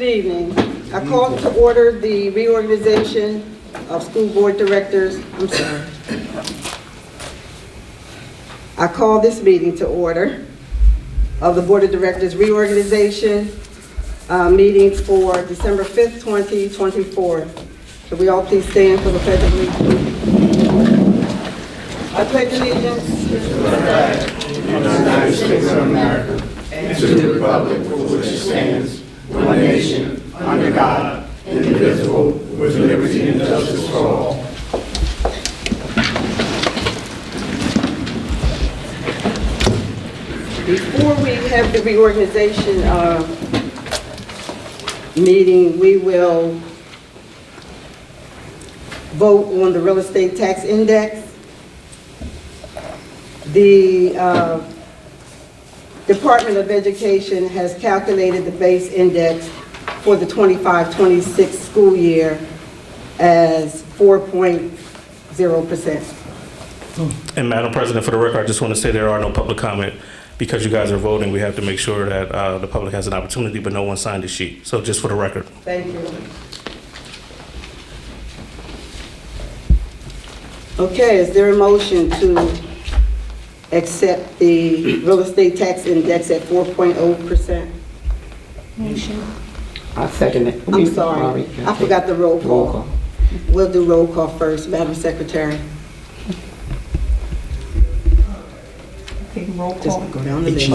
Good evening. I call to order the reorganization of school board directors. I'm sorry. I call this meeting to order of the Board of Directors reorganization meetings for December 5th, 2024. Could we all please stand for the Pledge of Allegiance? I pledge allegiance to the flag of the United States of America and to the republic for which it stands, one nation, under God, indivisible, with liberty and justice for all. Before we have the reorganization meeting, we will vote on the real estate tax index. The Department of Education has calculated the base index for the 25-26 school year as 4.0%. And Madam President, for the record, I just want to say there are no public comment. Because you guys are voting, we have to make sure that the public has an opportunity, but no one signed the sheet. So just for the record. Thank you. Okay, is there a motion to accept the real estate tax index at 4.0%? Motion. I second it. I'm sorry, I forgot the roll call. We'll do roll call first, Madam Secretary. Okay, roll call. Just go down the list.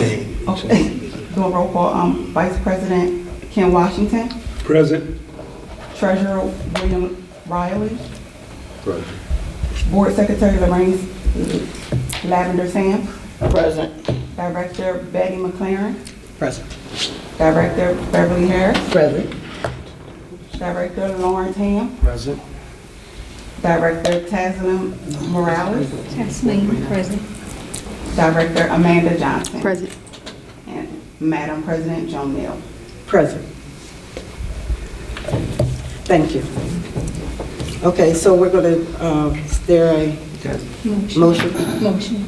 Okay. Do a roll call. Vice President Ken Washington. Present. Treasurer William Riley. Present. Board Secretary Lorraine Lavender Sam. Present. Director Betty McLaren. Present. Director Beverly Harris. Present. Director Lawrence Ham. Present. Director Taslim Morales. Taslim, present. Director Amanda Johnson. Present. And Madam President Joan Neal. Present. Thank you. Okay, so we're going to, is there a motion? Motion.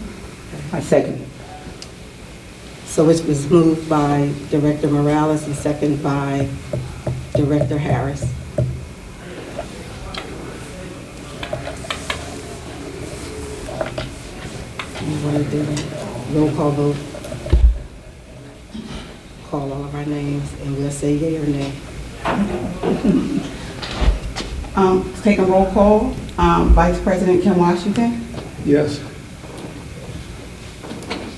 I second. So it was moved by Director Morales and seconded by Director Harris. You want to do a roll call vote? Call all of our names and we'll say yea or nay. Taking roll call. Vice President Ken Washington. Yes.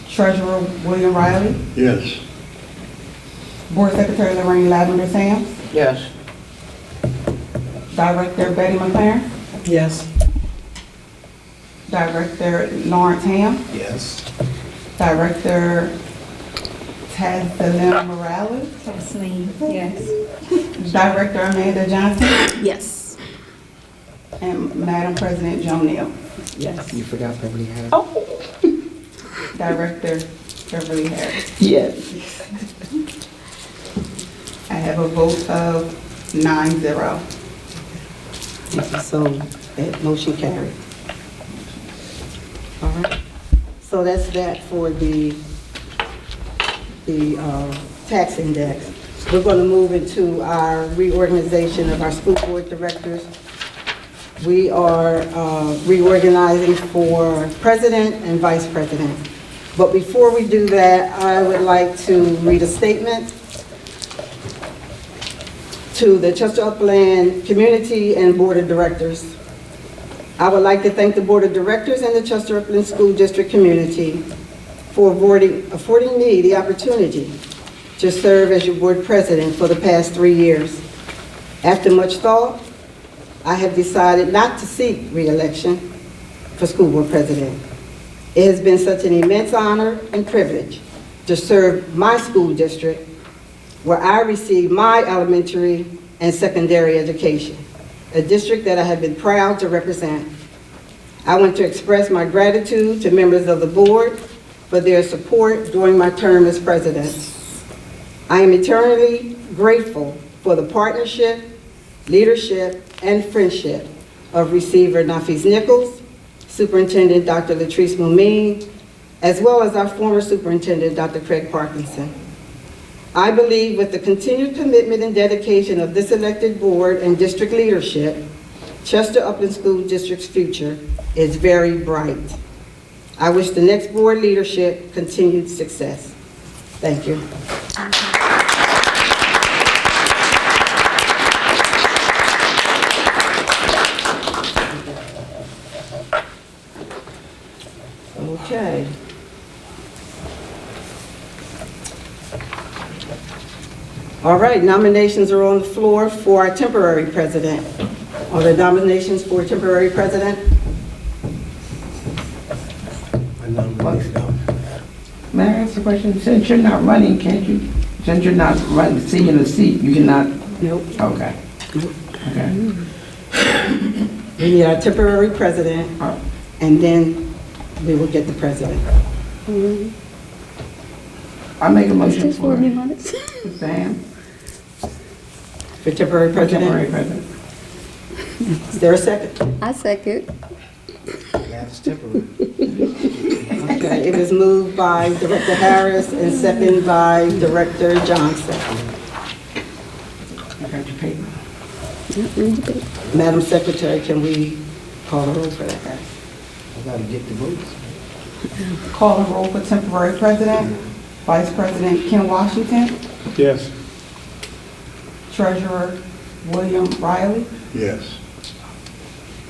Treasurer William Riley. Yes. Board Secretary Lorraine Lavender Sam. Yes. Director Betty McLaren. Yes. Director Lawrence Ham. Yes. Director Taslim Morales. Taslim, yes. Director Amanda Johnson. Yes. And Madam President Joan Neal. Yes. You forgot Beverly Harris. Oh. Director Beverly Harris. Yes. I have a vote of 9-0. So that motion carried. All right. So that's that for the tax index. We're going to move into our reorganization of our school board directors. We are reorganizing for president and vice president. But before we do that, I would like to read a statement to the Chester Upland community and board of directors. I would like to thank the board of directors and the Chester Upland School District community for affording me the opportunity to serve as your board president for the past 3 years. After much thought, I have decided not to seek re-election for school board president. It has been such an immense honor and privilege to serve my school district where I received my elementary and secondary education, a district that I have been proud to represent. I want to express my gratitude to members of the board for their support during my term as president. I am eternally grateful for the partnership, leadership, and friendship of Receiver Nafis Nichols, Superintendent Dr. Latrice Mumine, as well as our former Superintendent Dr. Craig Parkinson. I believe with the continued commitment and dedication of this elected board and district leadership, Chester Upland School District's future is very bright. I wish the next board leadership continued success. Thank you. Okay. All right, nominations are on the floor for our temporary president. Are there nominations for temporary president? May I ask a question? Since you're not running, can't you, since you're not running, seeking a seat, you cannot? Nope. Okay. Okay. We need our temporary president, and then we will get the president. I make a motion Just for 40 minutes. Sam, For temporary temporary president, president. is there a second? I second. That's temporary. Okay, it was moved by Director Harris and seconded by Director Johnson. I got your paper. Madam Secretary, can we call the roll for that? I gotta get the votes. Call the roll for temporary president. Vice President Ken Washington. Yes. Treasurer William Riley. Yes.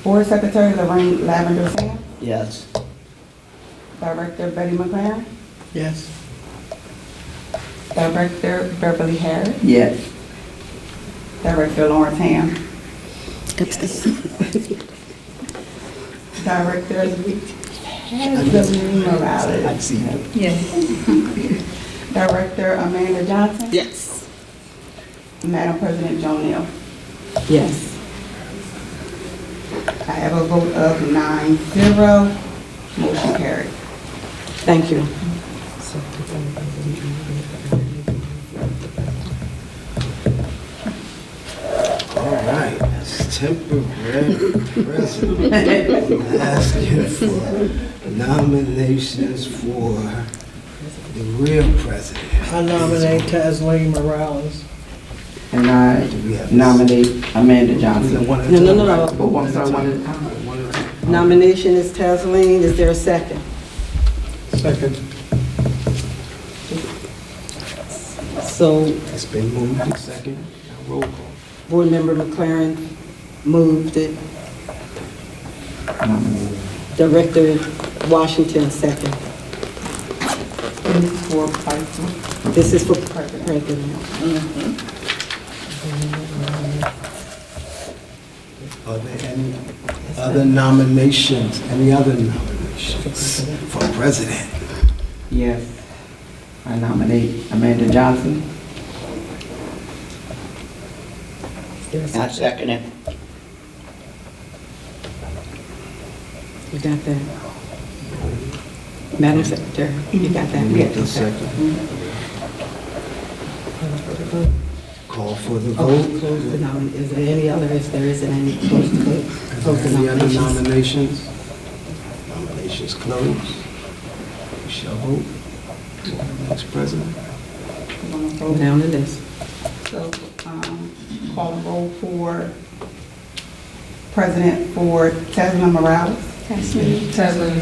Board Secretary Lorraine Lavender Sam. Yes. Director Betty McLaren. Yes. Director Beverly Harris. Yes. Director Lawrence Ham. Director Hezbollah Morales. I see. Yes. Director Amanda Johnson. Yes. Madam President Joan Neal. Yes. I have a vote of 9-0. Motion carried. Thank you. All right, that's temporary president. I'm asking for nominations for the real president. I nominate Tasleen Morales. And I Do we have nominate Amanda Johnson. One at a No, no, time, no, no. right? Oh, I'm sorry, one at a time. One at a time. Nomination is Tasleen. Is there a second? Second. So, It's been moved and second. Now roll call. Board Member McLaren moved it. Nominated. Director Washington second. And this is for Vice This is for president. Are there any other nominations? Any other nominations for president? Yes. I nominate Amanda Johnson. I second it. You got that? Madam Secretary, you got that? Moved and second. Call for the Oh, vote. close the nomination. Is there any other, if there isn't any, close the vote? Close the Any other nominations. nominations? Nominations closed. We shall vote for the next president. Go down the list. So, call the roll for president for Tasman Morales. Tasleen.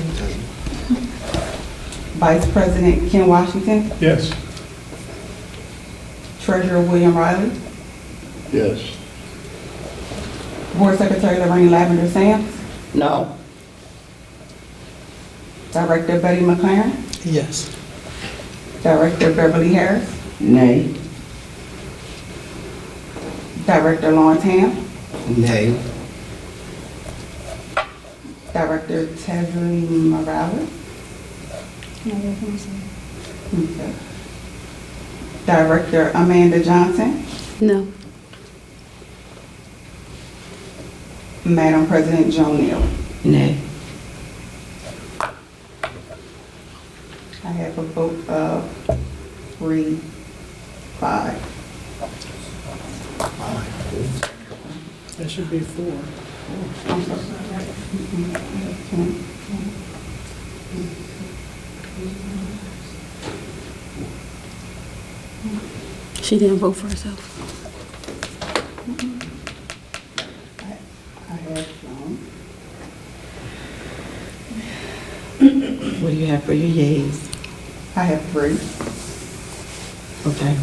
Vice President Ken Washington. Yes. Treasurer William Riley. Yes. Board Secretary Lorraine Lavender Sam. No. Director Betty McLaren. Yes. Director Beverly Harris. Nay. Director Lawrence Ham. Nay. Director Tasman Morales. Okay. Director Amanda Johnson. No. Madam President Joan Neal. Nay. I have a vote of 3-5. That should be 4. I'm so sorry. She didn't vote for herself. I have, What do you have for your yeas? I have 3, Okay.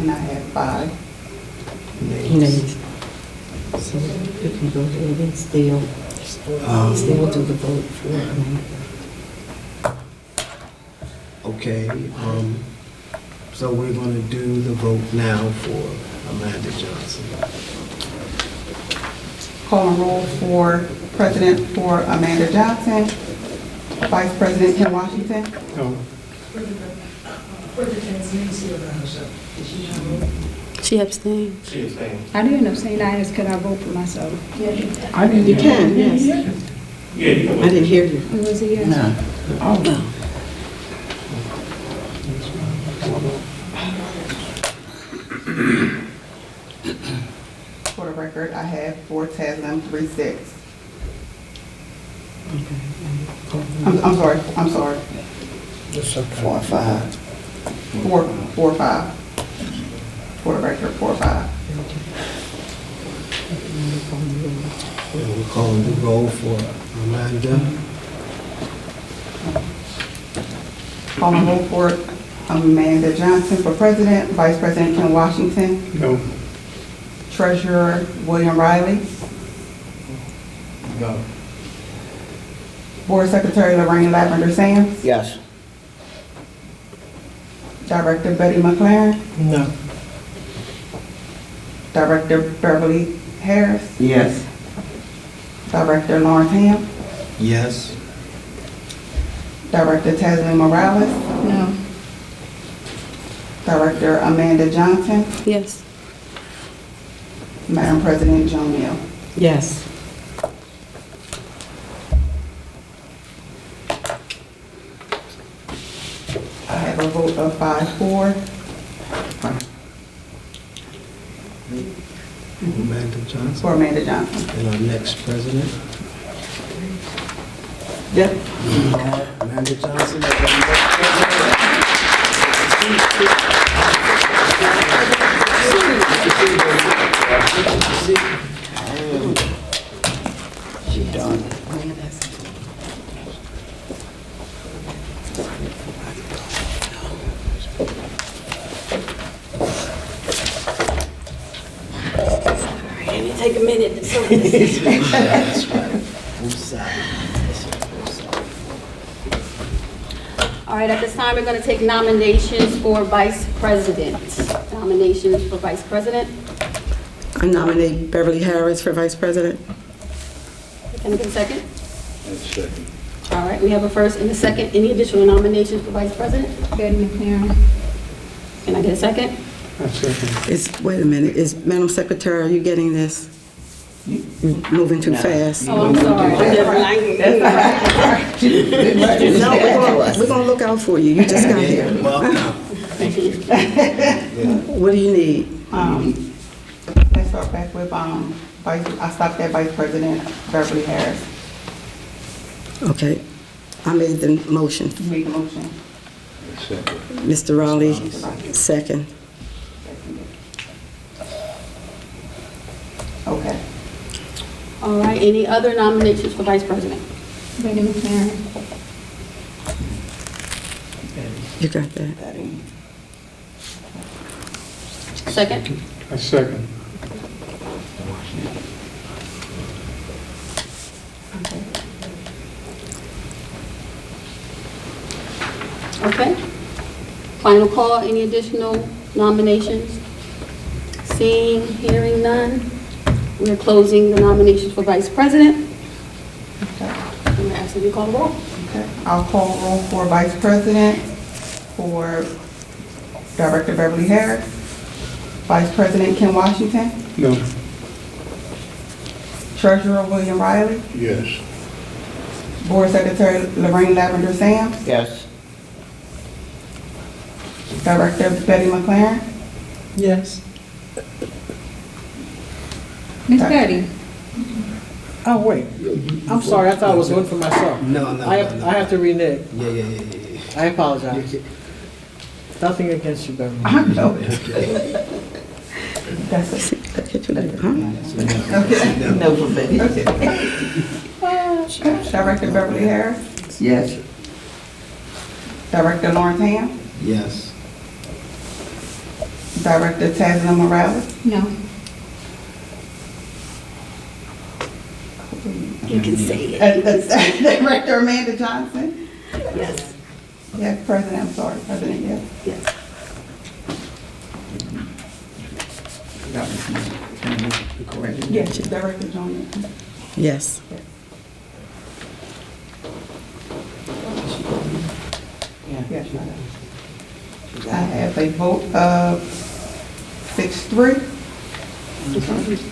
and I have 5. Nays. So you can go ahead and still do the vote for Okay, so we're gonna do the vote now for Amanda Johnson. Calling roll for President for Amanda Johnson, Vice President Kim Washington, No. She abstained. I didn't abstain, I asked, could I vote for myself? I didn't. You can, yes. I didn't hear you. It was a yes. Oh. For the record, I have 4 Taslim, 3 6. I'm sorry. It's okay. 4 or 5. 4 5. For the record, 4 5. And we're calling the roll for Amanda. Calling roll for Amanda Johnson for President, Vice President Kim Washington, No. Treasurer William Riley, No. Board Secretary Lorraine Lavender Sams, Yes. Director Betty McLaren, No. Director Beverly Harris, Yes. Director Lawrence Ham, Yes. Director Taslim Morales, No. Director Amanda Johnson, Yes. Madam President Joan Hill. Yes. I have a vote of 5-4. Amanda Johnson. For Amanda Johnson. And our next president, Yep. Amanda Johnson. Is our next president. She done. Take a minute to sort That's right. Who's side? All right, at this time, we're going to take nominations for vice president. Nominations for vice president. I nominate Beverly Harris for Vice President. Can I get a second? Second. All right, we have a first and a second. Any additional nominations for vice president? Betty McLaren. Can I get a second? Wait a minute, Madam Secretary, are you getting this? You're moving too fast. Oh, I'm sorry. No, we're gonna look out for you, you just got here. What do you need? Let's start back with, I stopped at Vice President Beverly Harris. Okay, I made the motion. You made the motion. Mr. Raleigh, second. Okay. All right, any other nominations for vice president? Betty McLaren. You got that? Second? I second. Okay. Final call, any additional nominations? Seeing, hearing none, we're closing the nominations for vice president. I'm going to ask you to call the roll. Okay. I'll call roll for Vice President for Director Beverly Harris, Vice President Kim Washington, No. Treasurer William Riley, Yes. Board Secretary Lorraine Lavender Sams, Yes. Director Betty McLaren, Yes. Miss Betty. Oh, wait. I'm sorry, I thought I was voting for myself. No. I have to renege. Yeah. I apologize. Nothing against you, Beverly. I know. That's it. I'll catch you later, huh? No, for Betty. Director Beverly Harris, Yes. Director Lawrence Ham, Yes. Director Tazna Morales, No. You can say it. Director Amanda Johnson, Yes. yes, President, I'm sorry, President, yes. Yes. Yes, Director Jones. Yes. Yes, I have a vote of 6-3.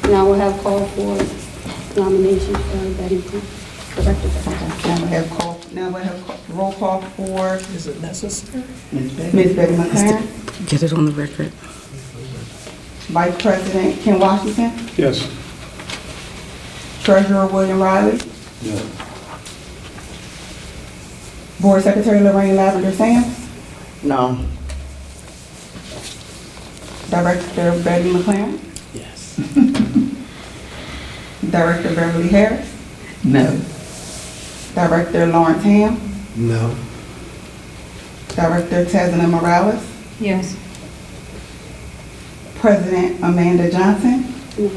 Now we'll have call for nomination for Betty, Director. Now we have roll call for Is it necessary? Ms. Betty McLaren, Get it on the record. Vice President Ken Washington, Yes. Treasurer William Riley, No. Board Secretary Lorraine Lavender Sands, No. Director Betty McLaren, Yes. Director Beverly Harris, No. Director Lawrence Ham, No. Director Tazna Morales, Yes. President Amanda Johnson, No.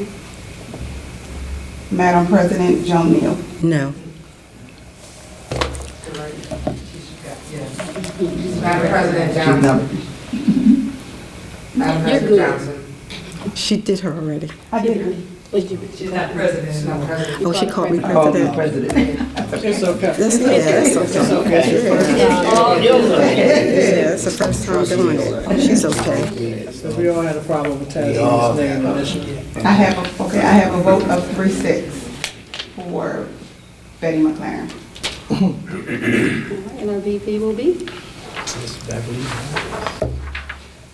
Madam President Joan Neal. No. Madam President Johnson. Madam You're President good. Johnson. She did her already. I did. But you, She's not president, she's not president. Oh, she called me Call me president. president. It's okay. That's, yeah, that's okay. Yeah, it's the first time doing it. She's okay. So we all had a problem with Taz's name initially. I have a vote of 3-6 for Betty McLaren. and our VP will be?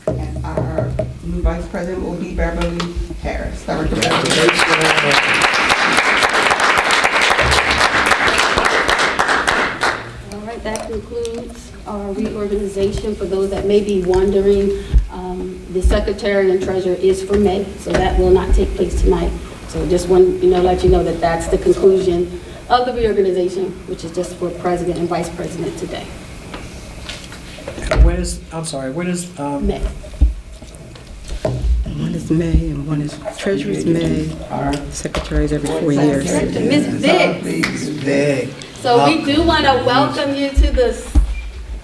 And our new Vice President will be Beverly Harris. Director Beverly Harris. All right, that concludes our reorganization. For those that may be wondering, the secretary and treasurer is for May, so that will not take place tonight. So just want, let you know that that's the conclusion of the reorganization, which is just for president and vice president today. When is May. One is May and one is Treasurer's May. Secretary's every 4 years. Miss Vick. So we do want to welcome you to the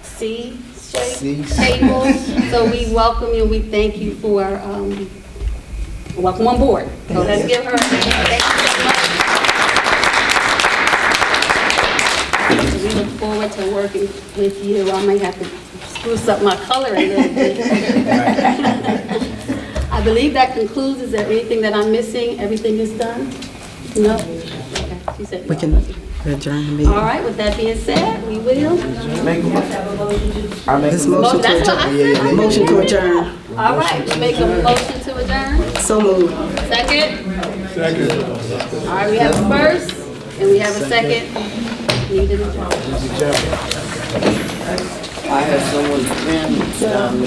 C-shaped table. So we welcome you and we thank you for, welcome on board. So let's give her a hand. Thank you so much. So we look forward to working with you. I might have to spruce up my color a little bit. I believe that concludes. Is there anything that I'm missing? Everything is done? No? Okay. She said no. We can adjourn the meeting. All right, with that being said, we will. This motion to That's what I adjourn. said. Motion to adjourn. All right, we make a motion to adjourn. So moved. Second? All right, we have a first and we have a second. Need an adjourn. I have someone's pen down the